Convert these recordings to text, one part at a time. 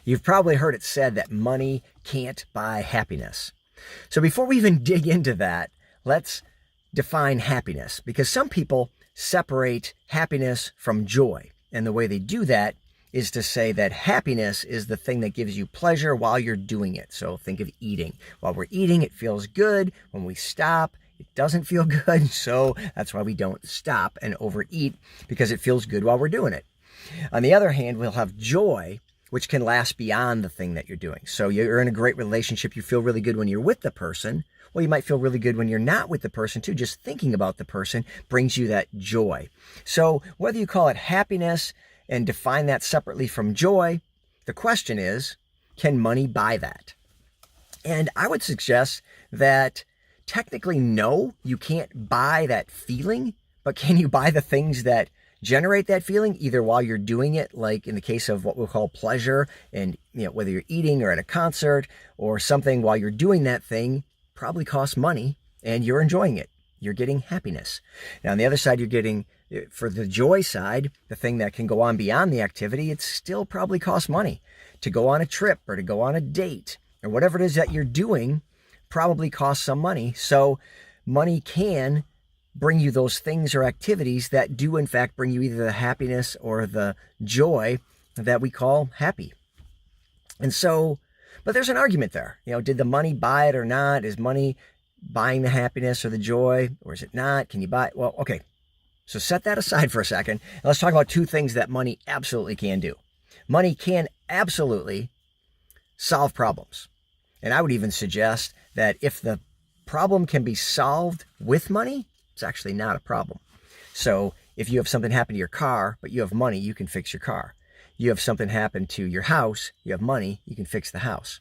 You've probably heard it said that money can't buy happiness. So before we even dig into that, let's define happiness, because some people separate happiness from joy. And the way they do that is to say that happiness is the thing that gives you pleasure while you're doing it. So think of eating. While we're eating, it feels good. When we stop, it doesn't feel good. So that's why we don't stop and overeat, because it feels good while we're doing it. On the other hand, we'll have joy, which can last beyond the thing that you're doing. So you're in a great relationship. You feel really good when you're with the person. Well, you might feel really good when you're not with the person too. Just thinking about the person brings you that joy. So whether you call it happiness and define that separately from joy, the question is, can money buy that? And I would suggest that technically, no, you can't buy that feeling, but can you buy the things that generate that feeling, either while you're doing it, like in the case of what we'll call pleasure, and whether you're eating or at a concert or something, while you're doing that thing probably costs money and you're enjoying it. You're getting happiness. Now, on the other side, you're getting, for the joy side, the thing that can go on beyond the activity, it still probably costs money. To go on a trip or to go on a date or whatever it is that you're doing probably costs some money. So money can bring you those things or activities that do in fact bring you either the happiness or the joy that we call happy. And so, but there's an argument there. Did the money buy it or not? Is money buying the happiness or the joy, or is it not? Can you buy it? Well, okay. So set that aside for a second. And let's talk about two things that money absolutely can do. Money can absolutely solve problems. And I would even suggest that if the problem can be solved with money, it's actually not a problem. So if you have something happen to your car, but you have money, you can fix your car. You have something happen to your house, you have money, you can fix the house.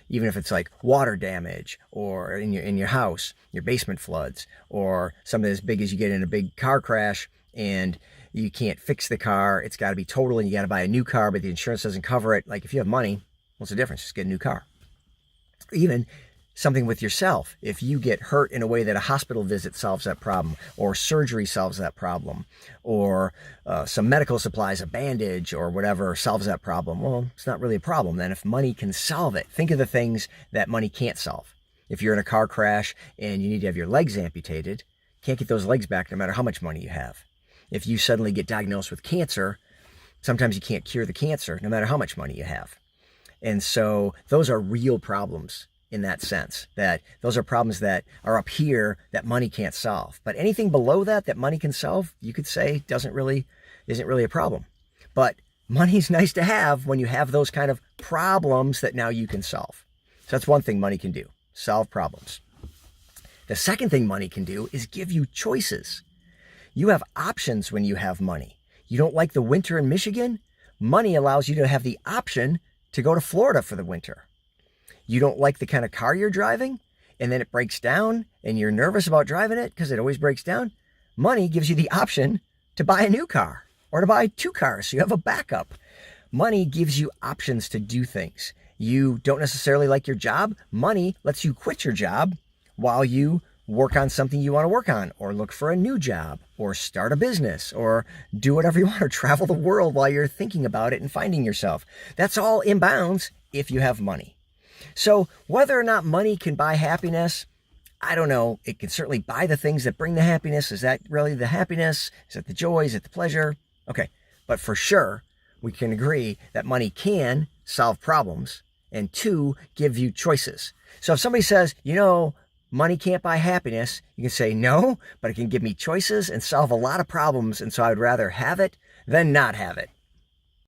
Even if it's like water damage, or in your house, your basement floods, or something as big as you get in a big car crash and you can't fix the car, it's got to be total and you got to buy a new car, but the insurance doesn't cover it. Like if you have money, what's the difference? Just get a new car. Even something with yourself. If you get hurt in a way that a hospital visit solves that problem, or surgery solves that problem, or some medical supplies, a bandage or whatever solves that problem, well, it's not really a problem then if money can solve it. Think of the things that money can't solve. If you're in a car crash and you need to have your legs amputated, can't get those legs back no matter how much money you have. If you suddenly get diagnosed with cancer, sometimes you can't cure the cancer no matter how much money you have. And so those are real problems in that sense, that those are problems that are up here that money can't solve. But anything below that that money can solve, you could say isn't really a problem. But money's nice to have when you have those kind of problems that now you can solve. So that's one thing money can do, solve problems. The second thing money can do is give you choices. You have options when you have money. You don't like the winter in Michigan? Money allows you to have the option to go to Florida for the winter. You don't like the kind of car you're driving, and then it breaks down and you're nervous about driving it because it always breaks down. Money gives you the option to buy a new car or to buy two cars so you have a backup. Money gives you options to do things. You don't necessarily like your job. Money lets you quit your job while you work on something you want to work on, or look for a new job, or start a business, or do whatever you want, or travel the world while you're thinking about it and finding yourself. That's all in bounds if you have money. So whether or not money can buy happiness, I don't know. It can certainly buy the things that bring the happiness. Is that really the happiness? Is it the joy? Is it the pleasure? Okay. But for sure, we can agree that money can solve problems, and two, give you choices. So if somebody says, money can't buy happiness, you can say, no, but it can give me choices and solve a lot of problems. And so I would rather have it than not have it.